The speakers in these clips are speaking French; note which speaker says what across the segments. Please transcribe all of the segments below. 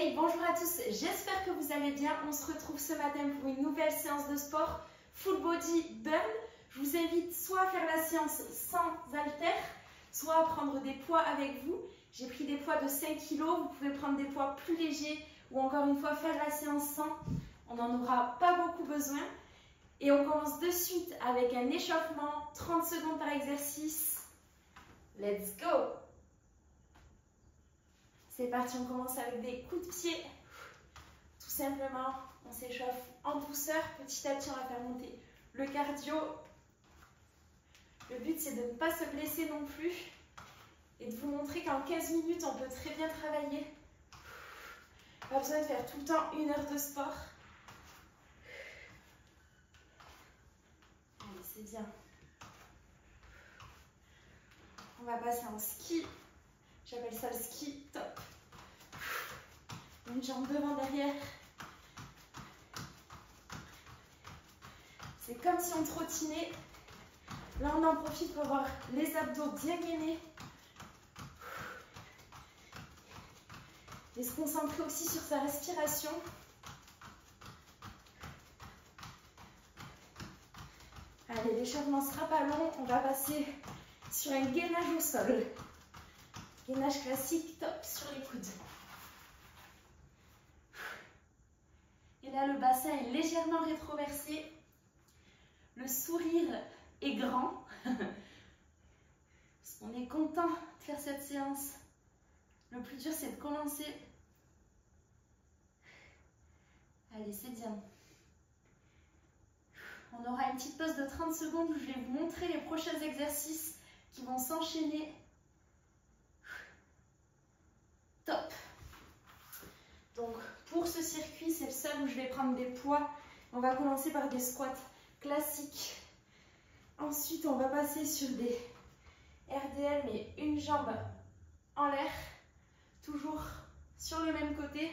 Speaker 1: Hey, bonjour à tous, j'espère que vous allez bien. On se retrouve ce matin pour une nouvelle séance de sport Full Body Burn. Je vous invite soit à faire la séance sans haltères, soit à prendre des poids avec vous. J'ai pris des poids de 5 kg, vous pouvez prendre des poids plus légers ou encore une fois faire la séance sans. On n'en aura pas beaucoup besoin. Et on commence de suite avec un échauffement, 30 secondes par exercice. Let's go! C'est parti, on commence avec des coups de pied. Tout simplement, on s'échauffe en douceur. Petit à petit, on va faire monter le cardio. Le but, c'est de ne pas se blesser non plus et de vous montrer qu'en 15 minutes, on peut très bien travailler. Pas besoin de faire tout le temps 1 heure de sport. Allez, c'est bien. On va passer en ski. J'appelle ça le ski top. Une jambe devant, derrière. C'est comme si on trottinait. Là, on en profite pour avoir les abdos bien gainés. Et se concentrer aussi sur sa respiration. Allez, l'échauffement ne sera pas long. On va passer sur un gainage au sol. Gainage classique, top sur les coudes. Et là, le bassin est légèrement rétroversé. Le sourire est grand. Parce qu'on est content de faire cette séance. Le plus dur, c'est de commencer. Allez, c'est bien. On aura une petite pause de 30 secondes où je vais vous montrer les prochains exercices qui vont s'enchaîner. Top. Donc, pour ce circuit, c'est le seul où je vais prendre des poids. On va commencer par des squats classiques. Ensuite, on va passer sur des RDL, mais une jambe en l'air, toujours sur le même côté.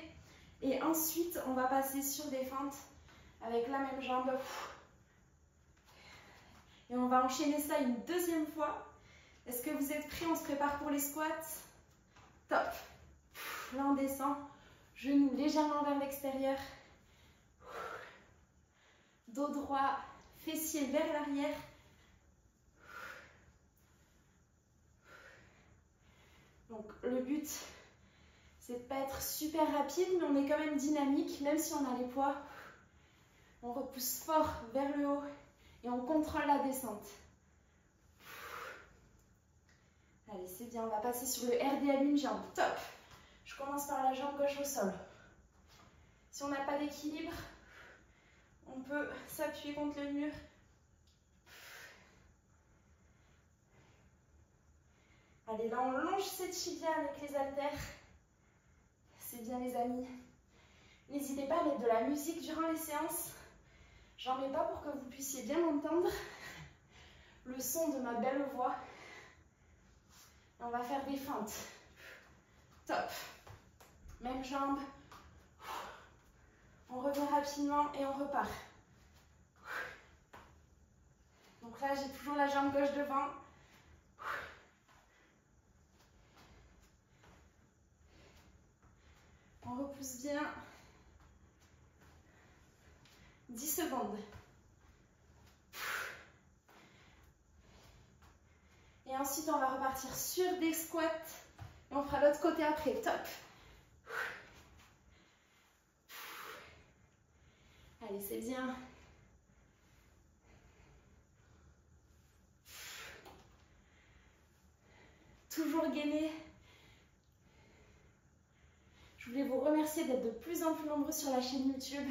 Speaker 1: Et ensuite, on va passer sur des fentes avec la même jambe. Et on va enchaîner ça une deuxième fois. Est-ce que vous êtes prêts? On se prépare pour les squats. Top. Là, on descend. Genoux légèrement vers l'extérieur. Dos droit, fessiers vers l'arrière. Donc, le but, c'est de ne pas être super rapide, mais on est quand même dynamique, même si on a les poids. On repousse fort vers le haut et on contrôle la descente. Allez, c'est bien. On va passer sur le RDL une jambe. Top. Je commence par la jambe gauche au sol. Si on n'a pas d'équilibre, on peut s'appuyer contre le mur. Allez, là, on longe ses tibias avec les haltères. C'est bien, les amis. N'hésitez pas à mettre de la musique durant les séances. J'en mets pas pour que vous puissiez bien m'entendre. Le son de ma belle voix. Et on va faire des feintes. Top. Même jambe. On revient rapidement et on repart. Donc là, j'ai toujours la jambe gauche devant. On repousse bien. 10 secondes. Et ensuite, on va repartir sur des squats. Et on fera l'autre côté après. Top. Allez, c'est bien. Toujours gainé. Je voulais vous remercier d'être de plus en plus nombreux sur la chaîne YouTube.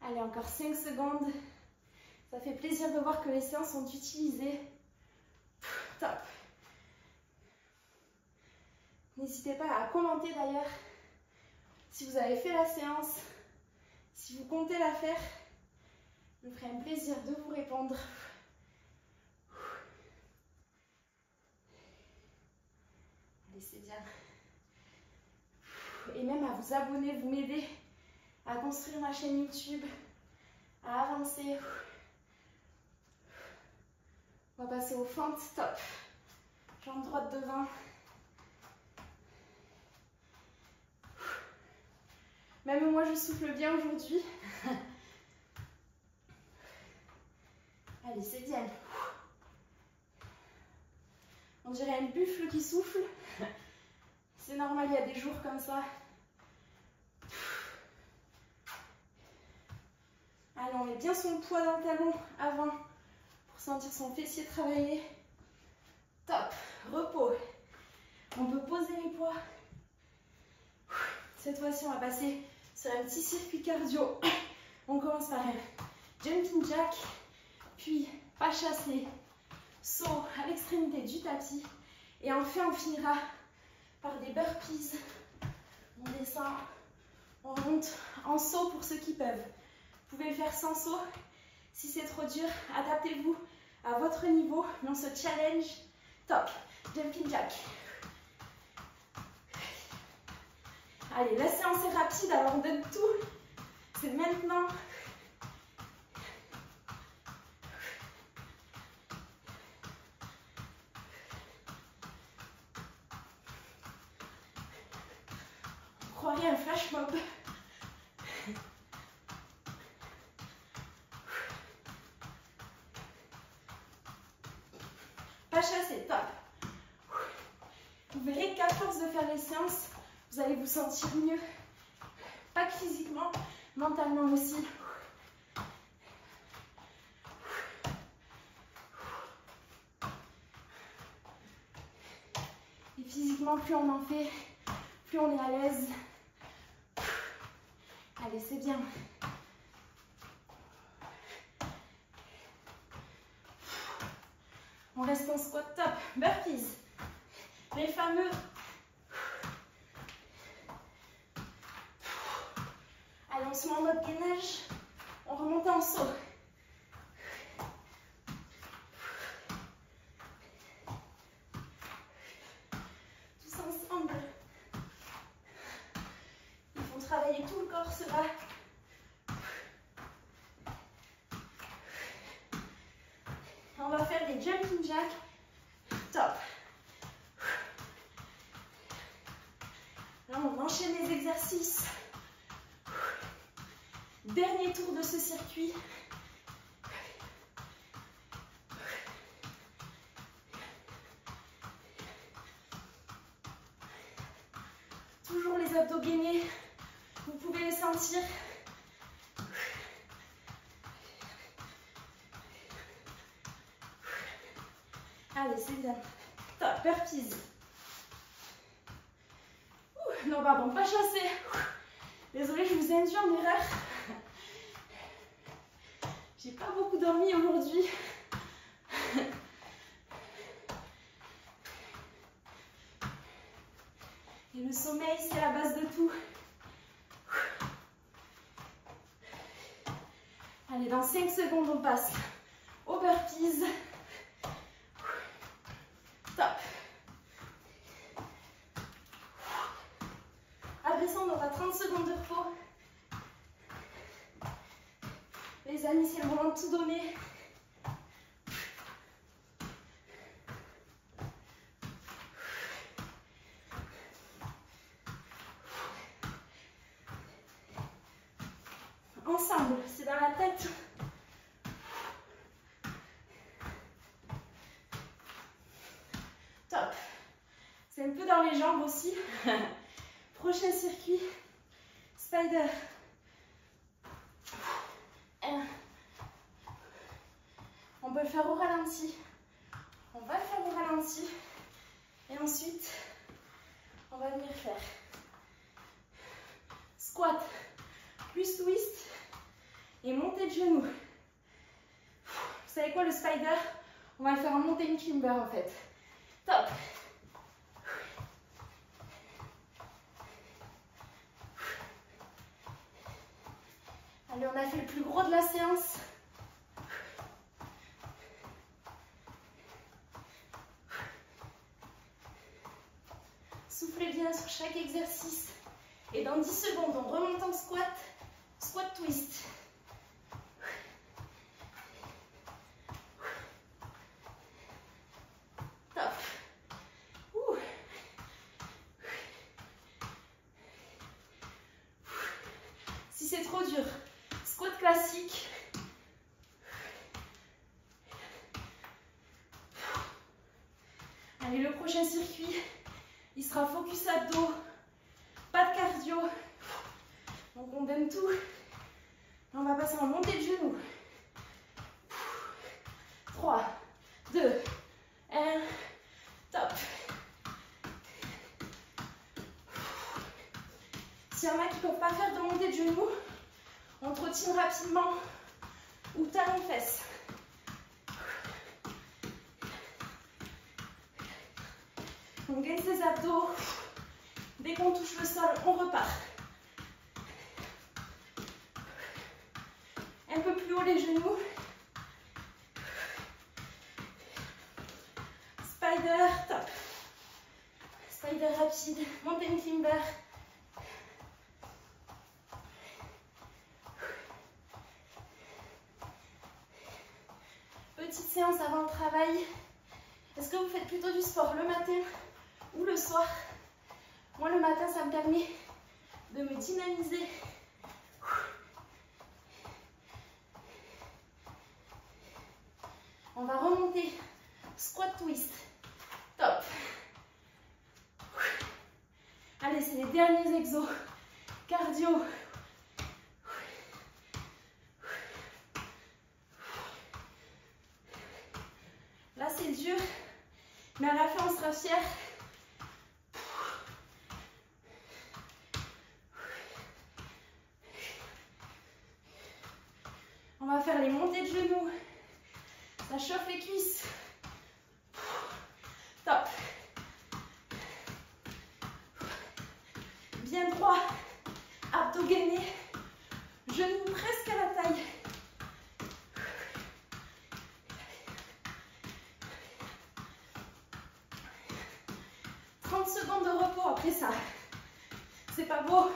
Speaker 1: Allez, encore 5 secondes. Ça fait plaisir de voir que les séances sont utilisées. Top. N'hésitez pas à commenter d'ailleurs si vous avez fait la séance, si vous comptez la faire. Je me ferai un plaisir de vous répondre. Allez, c'est bien. Et même à vous abonner, vous m'aidez à construire ma chaîne YouTube, à avancer. On va passer aux fentes. Top. Jambe droite devant. Même moi, je souffle bien aujourd'hui. Allez, c'est bien. On dirait un buffle qui souffle. C'est normal, il y a des jours comme ça. Allez, on met bien son poids dans le talon avant pour sentir son fessier travailler. Top. Repos. On peut poser les poids. Cette fois-ci, on va passer sur un petit circuit cardio. On commence par un jumping jack, puis pas chassé, saut à l'extrémité du tapis. Et enfin, on finira par des burpees. On descend, on remonte en saut pour ceux qui peuvent. Vous pouvez le faire sans saut. Si c'est trop dur, adaptez-vous à votre niveau. Mais on se challenge. Top. Jumping jack. Allez, la séance est rapide, alors on donne tout. C'est maintenant. On croirait un flash mob. Pas chassé, top. Vous verrez qu'à force de faire les séances, vous allez vous sentir mieux. Pas que physiquement, mentalement aussi. Et physiquement, plus on en fait, plus on est à l'aise. Allez, c'est bien. On reste en squat, top. Burpees. Les fameux. Allez, on se met en mode gainage. On remonte en saut. Tous ensemble. Il faut travailler tout le corps, cela. On va faire des jumping jacks. Top. Là, on enchaîne les exercices. Dernier tour de ce circuit. Toujours les abdos gainés. Vous pouvez les sentir. Allez, c'est bien. Top, burpees. Non, pardon, pas chassé. Désolée, je vous ai induit en erreur. J'ai pas beaucoup dormi aujourd'hui. Et le sommeil, c'est la base de tout. Allez, dans 5 secondes, on passe aux burpees. Top. Après ça, on aura 30 secondes de repos. Les amis, c'est le moment de tout donner. Ensemble, c'est dans la tête. Top. C'est un peu dans les jambes aussi. Prochain circuit, spider. On peut le faire au ralenti. On va le faire au ralenti. Et ensuite, on va venir faire squat plus twist et montée de genoux. Vous savez quoi, le spider, on va le faire en montée climber en fait. Top. Allez, on a fait le plus gros de la séance. Soufflez bien sur chaque exercice. Et dans 10 secondes, on remonte en squat, squat twist. Top. c'est trop dur, squat classique. Allez, le prochain circuit, il sera focus abdos, pas de cardio. Donc on donne tout. On va passer en montée de genoux. 3, 2, 1, top. S'il y en a qui ne peuvent pas faire de montée de genoux, on trottine rapidement ou talon-fesses. On gagne ses abdos. Dès qu'on touche le sol, on repart. Un peu plus haut les genoux. Spider, top. Spider rapide, mountain climber. Petite séance avant le travail. Est-ce que vous faites plutôt du sport le matin ou le soir? Moi, le matin, ça me permet de me dynamiser. On va remonter. Squat twist. Top. Allez, c'est les derniers exos. Cardio. Là, c'est dur. Mais à la fin, on sera fiers. On va faire les montées de genoux. Ça chauffe les cuisses. Top. Bien droit. Abdos gainés. Genoux presque à la taille. Secondes de repos après ça. C'est pas beau.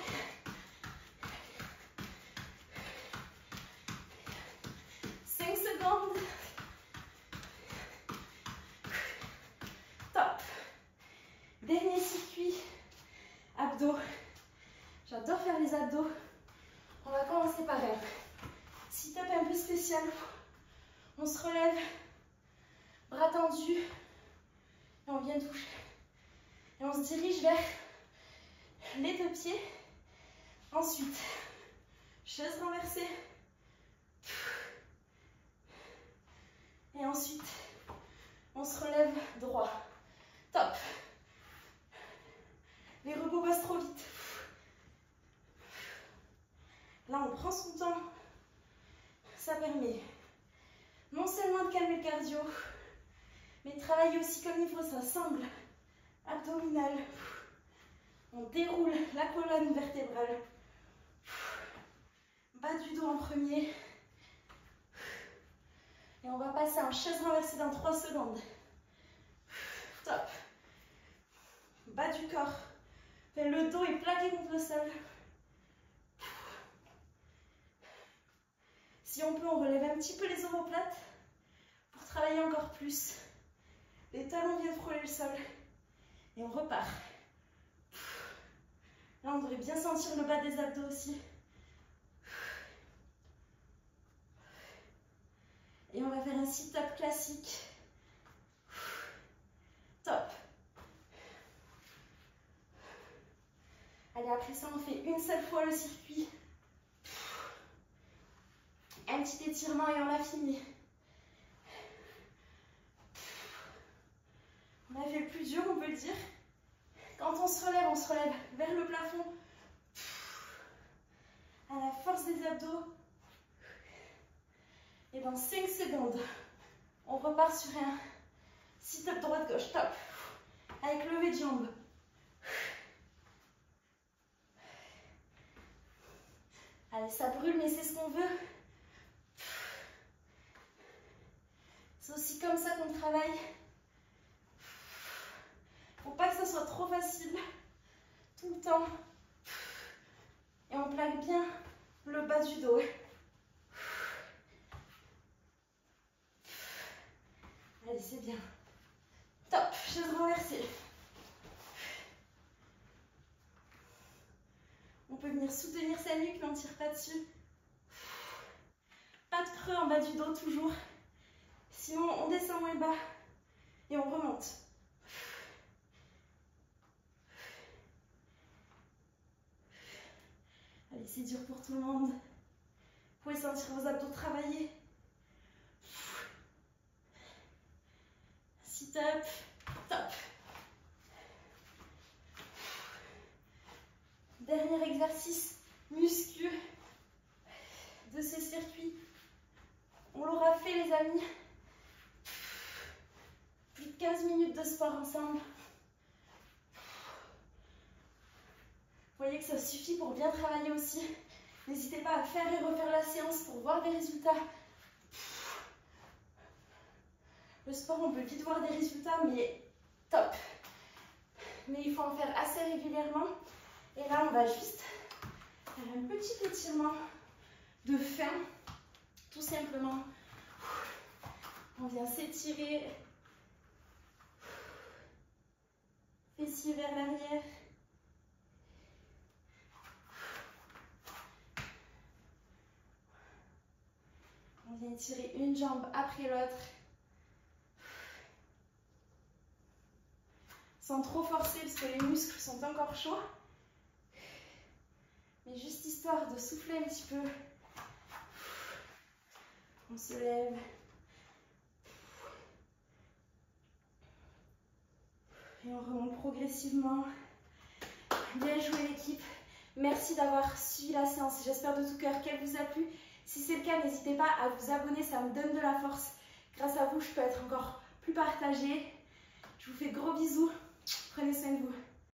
Speaker 1: Secondes. Top. Dernier circuit. Abdos. J'adore faire les abdos. On va commencer par un sit-up un peu spécial. On se relève. Bras tendus. Et on vient toucher. Et on se dirige vers les deux pieds. Ensuite, chaise renversée. Et ensuite, on se relève droit. Top. Les repos passent trop vite. Là, on prend son temps. Ça permet non seulement de calmer le cardio, mais de travailler aussi comme il faut ça. Sangle abdominale. On déroule la colonne vertébrale. Bas du dos en premier. Et on va passer en chaise renversée dans 3 secondes. Top. Bas du corps. Le dos est plaqué contre le sol. Si on peut, on relève un petit peu les omoplates pour travailler encore plus. Les talons viennent frôler le sol. Et on repart. Là, on devrait bien sentir le bas des abdos aussi. Et on va faire un sit-up classique. Top. Allez, après ça, on fait une seule fois le circuit. Un petit étirement et on a fini. On a fait le plus dur, on peut le dire. Quand on se relève vers le plafond. À la force des abdos. Et dans 5 secondes, on repart sur un sit-up droite-gauche. Top. Avec levée de jambes. Allez, ça brûle, mais c'est ce qu'on veut. C'est aussi comme ça qu'on travaille. Faut pas que ça soit trop facile. Tout le temps. Et on plaque bien le bas du dos. Allez, c'est bien. Top, chaise renversée. On peut venir soutenir sa nuque, mais on ne tire pas dessus. Pas de creux en bas du dos toujours. Sinon, on descend moins bas et on remonte. Allez, c'est dur pour tout le monde. Vous pouvez sentir vos abdos travailler. Sit-up, top. Dernier exercice muscu de ce circuit. On l'aura fait, les amis. Plus de 15 minutes de sport ensemble. Vous voyez que ça suffit pour bien travailler aussi. N'hésitez pas à faire et refaire la séance pour voir des résultats. Le sport, on peut vite voir des résultats, mais top. Mais il faut en faire assez régulièrement. Et là, on va juste faire un petit étirement de fin. Tout simplement. On vient s'étirer. Fessier vers l'arrière. On vient tirer une jambe après l'autre. Sans trop forcer parce que les muscles sont encore chauds. Mais juste histoire de souffler un petit peu. On se lève. Et on remonte progressivement. Bien joué l'équipe. Merci d'avoir suivi la séance. J'espère de tout cœur qu'elle vous a plu. Si c'est le cas, n'hésitez pas à vous abonner, ça me donne de la force. Grâce à vous, je peux être encore plus partagée. Je vous fais de gros bisous. Prenez soin de vous.